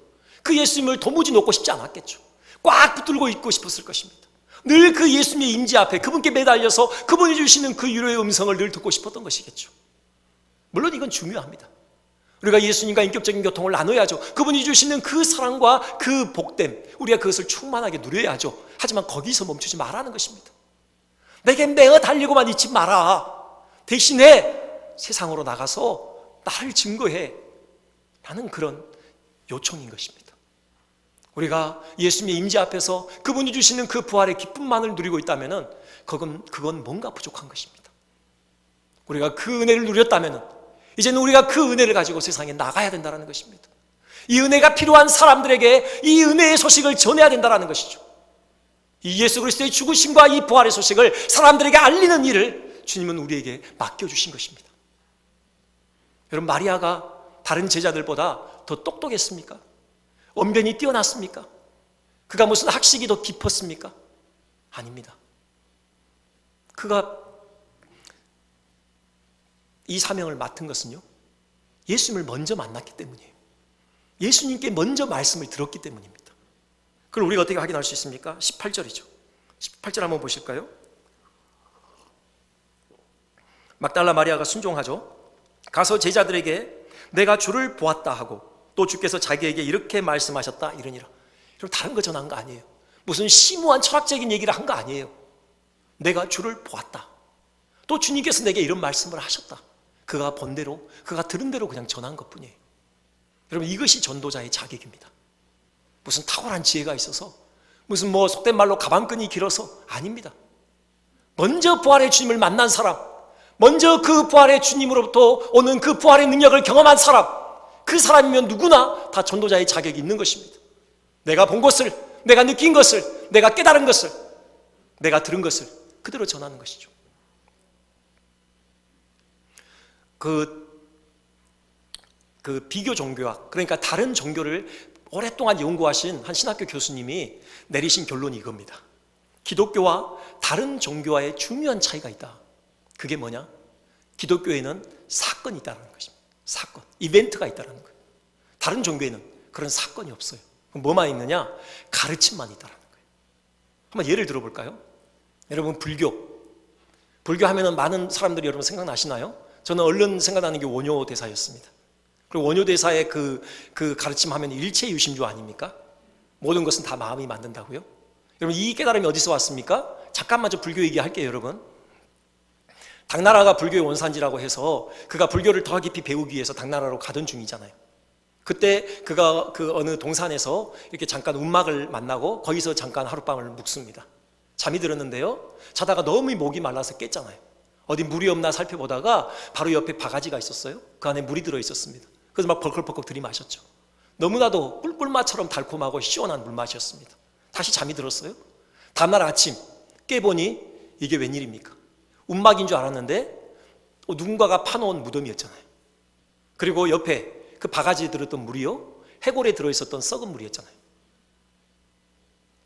그 예수님을 도무지 놓고 싶지 않았겠죠. 꽉 붙들고 있고 싶었을 것입니다. 늘 그 예수님의 임재 앞에 그분께 매달려서 그분이 주시는 그 위로의 음성을 늘 듣고 싶었던 것이겠죠. 물론 이건 중요합니다. 우리가 예수님과 인격적인 교통을 나눠야죠. 그분이 주시는 그 사랑과 그 복됨, 우리가 그것을 충만하게 누려야죠. 하지만 거기서 멈추지 말라는 것입니다. 내게 매어 달리고만 있지 마라. 대신에 세상으로 나가서 나를 증거해 라는 그런 요청인 것입니다. 우리가 예수님의 임재 앞에서 그분이 주시는 그 부활의 기쁨만을 누리고 있다면 그건 뭔가 부족한 것입니다. 우리가 그 은혜를 누렸다면 이제는 우리가 그 은혜를 가지고 세상에 나가야 된다는 것입니다. 이 은혜가 필요한 사람들에게 이 은혜의 소식을 전해야 된다는 것이죠. 이 예수 그리스도의 죽으심과 이 부활의 소식을 사람들에게 알리는 일을 주님은 우리에게 맡겨주신 것입니다. 여러분, 마리아가 다른 제자들보다 더 똑똑했습니까? 언변이 뛰어났습니까? 그가 무슨 학식이 더 깊었습니까? 아닙니다. 그가 이 사명을 맡은 것은요, 예수님을 먼저 만났기 때문이에요. 예수님께 먼저 말씀을 들었기 때문입니다. 그걸 우리가 어떻게 확인할 수 있습니까? 18절이죠. 18절 한번 보실까요? 막달라 마리아가 순종하죠. 가서 제자들에게 내가 주를 보았다 하고 또 주께서 자기에게 이렇게 말씀하셨다 이러니라. 여러분, 다른 거 전한 거 아니에요. 무슨 심오한 철학적인 얘기를 한 거 아니에요. 내가 주를 보았다. 또 주님께서 내게 이런 말씀을 하셨다. 그가 본 대로, 그가 들은 대로 그냥 전한 것뿐이에요. 여러분, 이것이 전도자의 자격입니다. 무슨 탁월한 지혜가 있어서, 무슨 속된 말로 가방끈이 길어서 아닙니다. 먼저 부활의 주님을 만난 사람, 먼저 그 부활의 주님으로부터 오는 그 부활의 능력을 경험한 사람, 그 사람이면 누구나 다 전도자의 자격이 있는 것입니다. 내가 본 것을, 내가 느낀 것을, 내가 깨달은 것을, 내가 들은 것을 그대로 전하는 것이죠. 그 비교 종교학, 그러니까 다른 종교를 오랫동안 연구하신 한 신학교 교수님이 내리신 결론이 이겁니다. 기독교와 다른 종교와의 중요한 차이가 있다. 그게 뭐냐? 기독교에는 사건이 있다는 것입니다. 사건, 이벤트가 있다는 거예요. 다른 종교에는 그런 사건이 없어요. 그럼 뭐만 있느냐? 가르침만 있다는 거예요. 한번 예를 들어볼까요? 여러분, 불교 하면은 많은 사람들이 여러분 생각나시나요? 저는 얼른 생각나는 게 원효 대사였습니다. 그리고 원효 대사의 그 가르침 하면 일체유심주 아닙니까? 모든 것은 다 마음이 만든다고요? 여러분, 이 깨달음이 어디서 왔습니까? 잠깐만 저 불교 얘기할게요, 여러분. 당나라가 불교의 원산지라고 해서 그가 불교를 더 깊이 배우기 위해서 당나라로 가던 중이잖아요. 그때 그가 그 어느 동산에서 이렇게 잠깐 운막을 만나고 거기서 잠깐 하룻밤을 묵습니다. 잠이 들었는데요, 자다가 너무 목이 말라서 깼잖아요. 어디 물이 없나 살펴보다가 바로 옆에 바가지가 있었어요. 그 안에 물이 들어있었습니다. 그래서 막 벌컥벌컥 들이마셨죠. 너무나도 꿀꿀맛처럼 달콤하고 시원한 물맛이었습니다. 다시 잠이 들었어요. 다음날 아침 깨보니 이게 웬일입니까? 운막인 줄 알았는데 누군가가 파놓은 무덤이었잖아요. 그리고 옆에 그 바가지에 들었던 물이요, 해골에 들어있었던 썩은 물이었잖아요.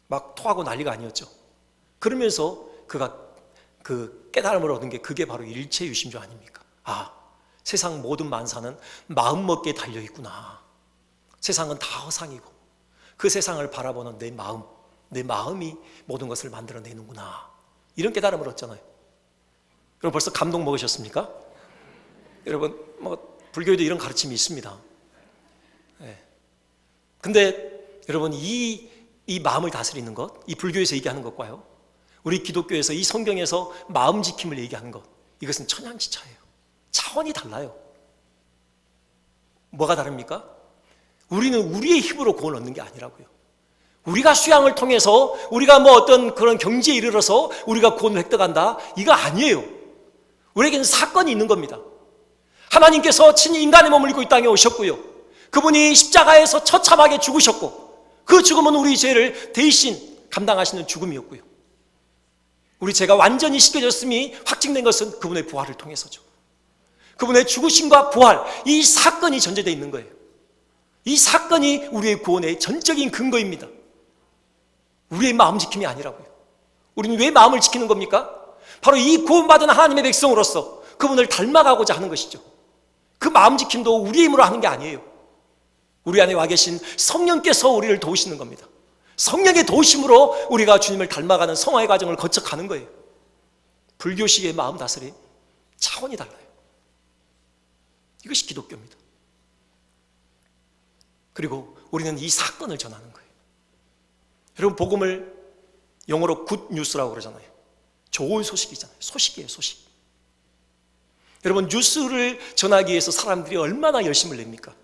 막 토하고 난리가 아니었죠. 그러면서 그가 그 깨달음을 얻은 게 그게 바로 일체유심주 아닙니까? 아, 세상 모든 만사는 마음먹기에 달려있구나. 세상은 다 허상이고 그 세상을 바라보는 내 마음이 모든 것을 만들어내는구나. 이런 깨달음을 얻잖아요. 여러분 벌써 감동 먹으셨습니까? 여러분 불교에도 이런 가르침이 있습니다. 네. 근데 여러분 이 마음을 다스리는 것, 이 불교에서 얘기하는 것과요, 우리 기독교에서 이 성경에서 마음 지킴을 얘기하는 것, 이것은 천양지차예요. 차원이 달라요. 뭐가 다릅니까? 우리는 우리의 힘으로 구원을 얻는 게 아니라고요. 우리가 수양을 통해서 우리가 어떤 그런 경지에 이르러서 우리가 구원을 획득한다, 이거 아니에요. 우리에게는 사건이 있는 겁니다. 하나님께서 친히 인간의 몸을 입고 이 땅에 오셨고요, 그분이 십자가에서 처참하게 죽으셨고, 그 죽음은 우리 죄를 대신 감당하시는 죽음이었고요, 우리 죄가 완전히 씻겨졌음이 확증된 것은 그분의 부활을 통해서죠. 그분의 죽으심과 부활, 이 사건이 전제되어 있는 거예요. 이 사건이 우리의 구원의 전적인 근거입니다. 우리의 마음 지킴이 아니라고요. 우리는 왜 마음을 지키는 겁니까? 바로 이 구원받은 하나님의 백성으로서 그분을 닮아가고자 하는 것이죠. 그 마음 지킴도 우리의 힘으로 하는 게 아니에요. 우리 안에 와 계신 성령께서 우리를 도우시는 겁니다. 성령의 도우심으로 우리가 주님을 닮아가는 성화의 과정을 거쳐가는 거예요. 불교식의 마음 다스림, 차원이 달라요. 이것이 기독교입니다. 그리고 우리는 이 사건을 전하는 거예요. 여러분 복음을 영어로 굿 뉴스라고 그러잖아요. 좋은 소식이잖아요. 소식이에요, 소식. 여러분 뉴스를 전하기 위해서 사람들이 얼마나 열심을 냅니까?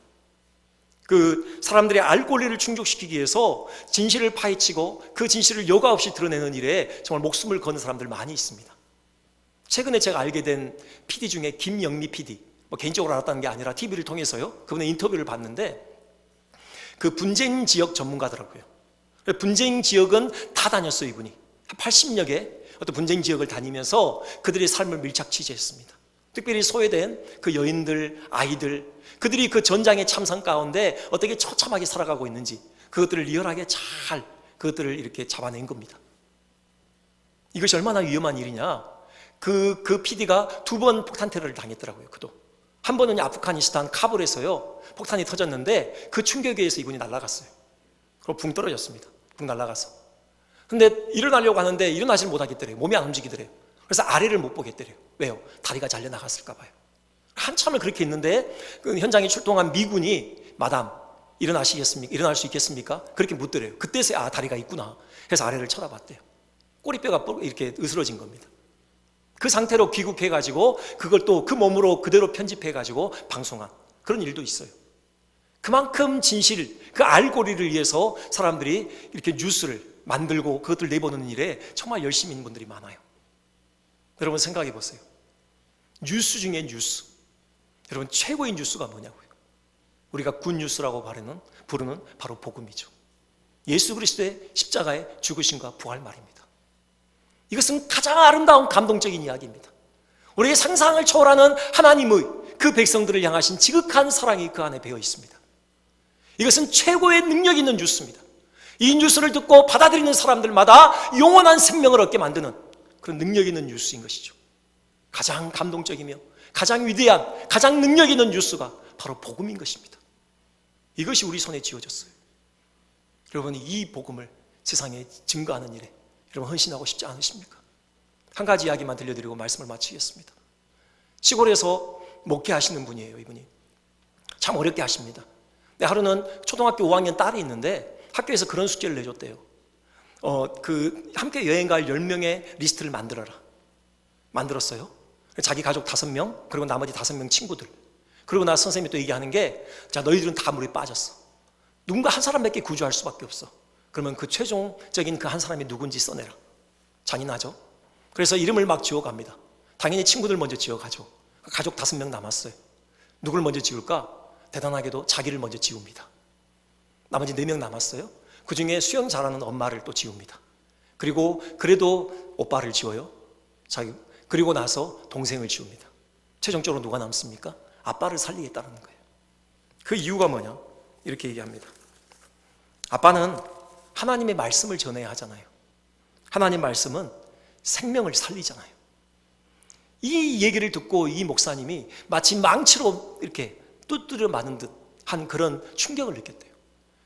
그 사람들의 알 권리를 충족시키기 위해서 진실을 파헤치고 그 진실을 여과 없이 드러내는 일에 정말 목숨을 거는 사람들 많이 있습니다. 최근에 제가 알게 된 PD 중에 김영미 PD, 개인적으로 알았다는 게 아니라 TV를 통해서요, 그분의 인터뷰를 봤는데 그 분쟁 지역 전문가더라고요. 분쟁 지역은 다 다녔어요. 이분이 한 80여 개 어떤 분쟁 지역을 다니면서 그들의 삶을 밀착 취재했습니다. 특별히 소외된 그 여인들, 아이들, 그들이 그 전장의 참상 가운데 어떻게 처참하게 살아가고 있는지 그것들을 리얼하게 잘 그것들을 이렇게 잡아낸 겁니다. 이것이 얼마나 위험한 일이냐. 그 PD가 2번 폭탄 테러를 당했더라고요. 그도 한 번은 아프가니스탄 카불에서요 폭탄이 터졌는데 그 충격에 의해서 이분이 날아갔어요. 그리고 붕 떨어졌습니다. 붕 날아가서. 근데 일어나려고 하는데 일어나질 못하겠더래요. 몸이 안 움직이더래요. 그래서 아래를 못 보겠더래요. 왜요? 다리가 잘려나갔을까 봐요. 한참을 그렇게 있는데 그 현장에 출동한 미군이 마담 일어나시겠습니까? 일어날 수 있겠습니까? 그렇게 묻더래요. 그때서야 다리가 있구나. 그래서 아래를 쳐다봤대요. 꼬리뼈가 이렇게 으스러진 겁니다. 그 상태로 귀국해가지고 그걸 또 그 몸으로 그대로 편집해가지고 방송한 그런 일도 있어요. 그만큼 진실, 그 알고리를 위해서 사람들이 이렇게 뉴스를 만들고 그것들 내보는 일에 정말 열심히 있는 분들이 많아요. 여러분 생각해 보세요. 뉴스 중에 뉴스, 여러분 최고의 뉴스가 뭐냐고요? 우리가 굿뉴스라고 부르는 바로 복음이죠. 예수 그리스도의 십자가의 죽으심과 부활 말입니다. 이것은 가장 아름다운 감동적인 이야기입니다. 우리의 상상을 초월하는 하나님의 그 백성들을 향하신 지극한 사랑이 그 안에 배어 있습니다. 이것은 최고의 능력 있는 뉴스입니다. 이 뉴스를 듣고 받아들이는 사람들마다 영원한 생명을 얻게 만드는 그런 능력 있는 뉴스인 것이죠. 가장 감동적이며 가장 위대한, 가장 능력 있는 뉴스가 바로 복음인 것입니다. 이것이 우리 손에 쥐어졌어요. 여러분 이 복음을 세상에 증거하는 일에 여러분 헌신하고 싶지 않으십니까? 한 가지 이야기만 들려드리고 말씀을 마치겠습니다. 시골에서 목회하시는 분이에요. 이분이 참 어렵게 하십니다. 근데 하루는 초등학교 5학년 딸이 있는데 학교에서 그런 숙제를 내줬대요. 함께 여행 갈 10명의 리스트를 만들어라. 만들었어요. 자기 가족 5명, 그리고 나머지 5명 친구들. 그리고 나서 선생님이 또 얘기하는 게, 자, 너희들은 다 물에 빠졌어. 누군가 한 사람밖에 구조할 수밖에 없어. 그러면 그 최종적인 그 한 사람이 누군지 써내라. 잔인하죠? 그래서 이름을 막 지어갑니다. 당연히 친구들 먼저 지어가죠. 가족 5명 남았어요. 누굴 먼저 지울까? 대단하게도 자기를 먼저 지웁니다. 나머지 4명 남았어요. 그 중에 수영 잘하는 엄마를 또 지웁니다. 그리고 그래도 오빠를 지워요. 그리고 나서 동생을 지웁니다. 최종적으로 누가 남습니까? 아빠를 살리겠다는 거예요. 그 이유가 뭐냐? 이렇게 얘기합니다. 아빠는 하나님의 말씀을 전해야 하잖아요. 하나님 말씀은 생명을 살리잖아요. 이 얘기를 듣고 이 목사님이 마치 망치로 이렇게 두드려 맞은 듯 한 그런 충격을 느꼈대요.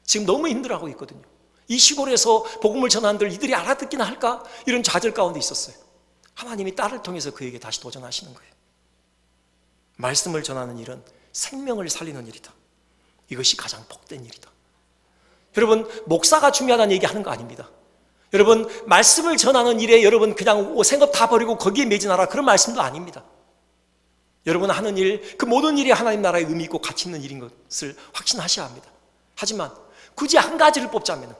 지금 너무 힘들어하고 있거든요. 이 시골에서 복음을 전하는들 이들이 알아듣기나 할까? 이런 좌절 가운데 있었어요. 하나님이 딸을 통해서 그에게 다시 도전하시는 거예요. 말씀을 전하는 일은 생명을 살리는 일이다. 이것이 가장 복된 일이다. 여러분, 목사가 중요하다는 얘기하는 거 아닙니다. 여러분, 말씀을 전하는 일에 여러분 그냥 생업 다 버리고 거기에 매진하라, 그런 말씀도 아닙니다. 여러분 하는 일, 그 모든 일이 하나님 나라의 의미 있고 가치 있는 일인 것을 확신하셔야 합니다. 하지만 굳이 한 가지를 뽑자면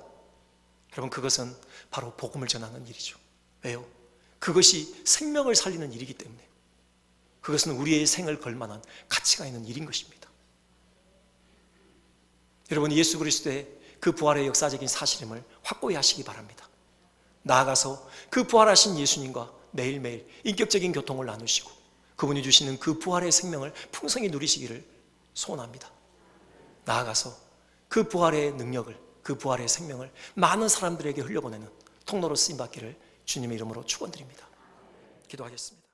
여러분, 그것은 바로 복음을 전하는 일이죠. 왜요? 그것이 생명을 살리는 일이기 때문에. 그것은 우리의 생을 걸만한 가치가 있는 일인 것입니다. 여러분, 예수 그리스도의 그 부활의 역사적인 사실임을 확고히 하시기 바랍니다. 나아가서 그 부활하신 예수님과 매일매일 인격적인 교통을 나누시고 그분이 주시는 그 부활의 생명을 풍성히 누리시기를 소원합니다. 나아가서 그 부활의 능력을, 그 부활의 생명을 많은 사람들에게 흘려보내는 통로로 쓰임받기를 주님의 이름으로 축원드립니다. 기도하겠습니다.